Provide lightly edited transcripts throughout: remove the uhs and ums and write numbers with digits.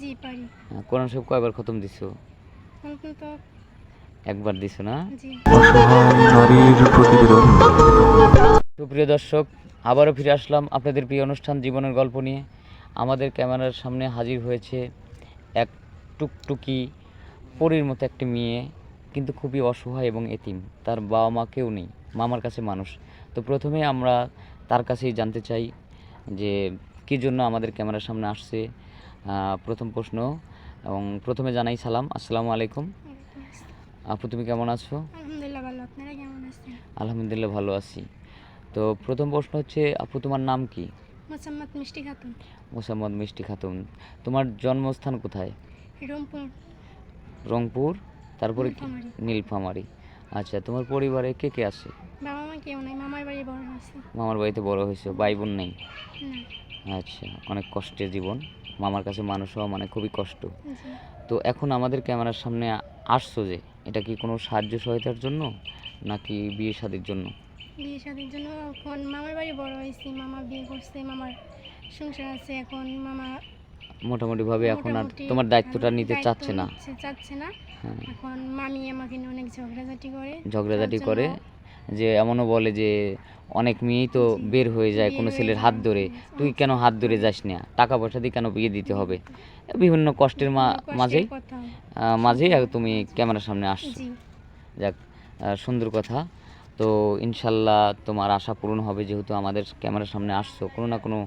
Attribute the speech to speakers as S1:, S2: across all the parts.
S1: জি পারি।
S2: কোরআন শরীফ কয়বার খতম দিছো?
S1: অন্তত
S2: একবার দিছো না?
S1: জি।
S3: অসহায় নারীর প্রতিবেদন।
S2: সুপ্রিয় দর্শক, আবারও ফিরে আসলাম আপনাদের প্রিয় অনুষ্ঠান জীবনের গল্প নিয়ে। আমাদের ক্যামেরার সামনে হাজির হয়েছে এক টুকটুকি পরীর মতো একটি মেয়ে, কিন্তু খুবই অসহায় এবং এতিম। তার বাবা মা কেউ নেই, মামার কাছে মানুষ। তো প্রথমে আমরা তার কাছেই জানতে চাই যে কী জন্য আমাদের ক্যামেরার সামনে আসছে। প্রথম প্রশ্ন, এবং প্রথমে জানাই সালাম, আসসালামু আলাইকুম।
S1: ওয়ালাইকুম আসসালাম।
S2: আপু, তুমি কেমন আছো?
S1: আলহামদুলিল্লাহ ভালো। আপনারা কেমন আছেন?
S2: আলহামদুলিল্লাহ ভালো আছি। তো প্রথম প্রশ্ন হচ্ছে, আপু তোমার নাম কি?
S1: মোসাম্মদ মিষ্টি খাতুন।
S2: মোসাম্মদ মিষ্টি খাতুন। তোমার জন্মস্থান কোথায়?
S1: রংপুর
S2: রংপুর, তারপরে কি?
S1: নীলফামারী।
S2: নীলফামারী। আচ্ছা, তোমার পরিবারে কে কে আছে?
S1: বাবা মা কেউ নাই, মামার বাড়ি বড় হয়েছে।
S2: মামার বাড়িতে বড় হয়েছে, ভাই বোন নেই?
S1: না।
S2: আচ্ছা, অনেক কষ্টের জীবন, মামার কাছে মানুষ হওয়া মানে খুবই কষ্ট।
S1: জি।
S2: তো এখন আমাদের ক্যামেরার সামনে আসছো যে, এটা কি কোনো সাহায্য সহায়তার জন্য নাকি বিয়ে শাদীর জন্য?
S1: বিয়ে শাদীর জন্য। এখন মামার বাড়ি বড় হয়েছি, মামা বিয়ে করছে, মামার সংসার আছে। এখন মামা
S2: মোটামুটিভাবে এখন আর
S1: মোটামুটি
S2: তোমার দায়িত্বটা নিতে
S1: দায়িত্ব
S2: চাচ্ছে না?
S1: চাচ্ছে না।
S2: হ্যাঁ,
S1: এখন মামি আমাকে নিয়ে অনেক ঝগড়াঝাটি করে।
S2: ঝগড়াঝাটি
S1: তার
S2: করে,
S1: জন্য
S2: যে এমনও বলে যে অনেক মেয়েই তো
S1: জি,
S2: বের হয়ে যায়
S1: বের
S2: কোনো
S1: হয়ে
S2: ছেলের
S1: যায়।
S2: হাত ধরে, তুই কেন হাত ধরে যাস না, টাকা পয়সা দিয়ে কেন বিয়ে দিতে হবে, বিভিন্ন কষ্টের মাঝেই
S1: কষ্টের কথা।
S2: মাঝেই তুমি ক্যামেরার সামনে আসছো।
S1: জি।
S2: যাক, সুন্দর কথা। তো ইনশাল্লাহ তোমার আশা পূরণ হবে, যেহেতু আমাদের ক্যামেরার সামনে আসছো, কোনো না কোনো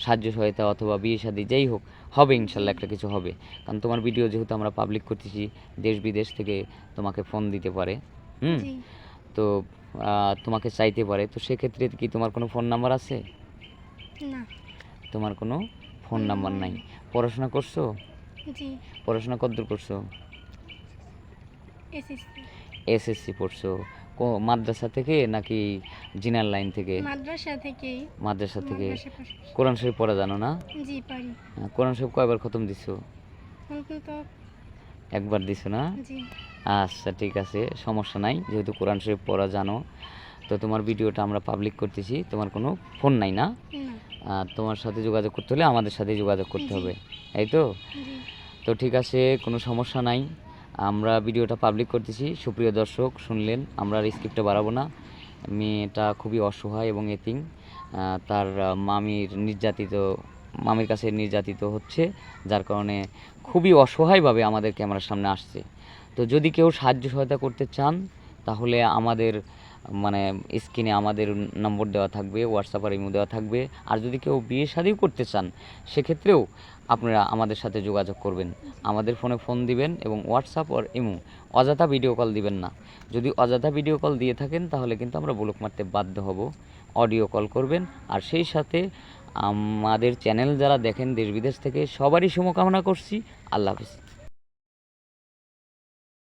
S2: সাহায্য সহায়তা অথবা বিয়ে শাদী যেই হোক হবে, ইনশাল্লাহ একটা কিছু হবে। কারণ তোমার ভিডিও যেহেতু আমরা পাবলিক করতেছি, দেশ বিদেশ থেকে তোমাকে ফোন দিতে পারে।
S1: জি।
S2: তো তোমাকে চাইতে পারে, তো সেক্ষেত্রে কি তোমার কোনো ফোন নাম্বার আছে?
S1: না।
S2: তোমার কোনো ফোন
S1: ফোন
S2: নাম্বার
S1: নাম্বার
S2: নাই। পড়াশোনা করছো?
S1: জি।
S2: পড়াশোনা কতদূর করছো?
S1: এসএসসি।
S2: এসএসসি পড়ছো? মাদ্রাসা থেকে নাকি জিনার লাইন থেকে?
S1: মাদ্রাসা থেকেই।
S2: মাদ্রাসা থেকে।
S1: মাদ্রাসা পাশ।
S2: কোরআন শরীফ পড়া জানো না?
S1: জি পারি।
S2: কোরআন শরীফ কয়বার খতম দিছো?
S1: অন্তত
S2: একবার দিছো না?
S1: জি।
S2: আচ্ছা, ঠিক আছে, সমস্যা নাই। যেহেতু কোরআন শরীফ পড়া জানো, তো তোমার ভিডিওটা আমরা পাবলিক করতেছি। তোমার কোনো ফোন নাই না?
S1: না।
S2: তোমার সাথে যোগাযোগ করতে হলে আমাদের সাথে যোগাযোগ করতে
S1: জি।
S2: হবে, এই তো?
S1: জি।
S2: তো ঠিক আছে, কোনো সমস্যা নাই। আমরা ভিডিওটা পাবলিক করতেছি। সুপ্রিয় দর্শক, শুনলেন, আমরা আর স্ক্রিপ্টটা বাড়াবো না। মেয়েটা খুবই অসহায় এবং এতিম। তার মামির কাছে নির্যাতিত হচ্ছে, যার কারণে খুবই অসহায়ভাবে আমাদের ক্যামেরার সামনে আসছে। তো যদি কেউ সাহায্য সহায়তা করতে চান, তাহলে আমাদের মানে স্ক্রিনে আমাদের নম্বর দেওয়া থাকবে, হোয়াটসঅ্যাপ আর ইমো দেওয়া থাকবে। আর যদি কেউ বিয়ে শাদীও করতে চান, সেক্ষেত্রেও আপনারা আমাদের সাথে যোগাযোগ করবেন। আমাদের ফোনে ফোন দিবেন এবং হোয়াটসঅ্যাপ আর ইমো, অযথা ভিডিও কল দিবেন না। যদি অযথা ভিডিও কল দিয়ে থাকেন, তাহলে কিন্তু আমরা ব্লক মারতে বাধ্য হব। অডিও কল করবেন। আর সেই সাথে আমাদের চ্যানেল যারা দেখেন দেশ বিদেশ থেকে, সবারই শুভকামনা করছি। আল্লাহ হাফিজ।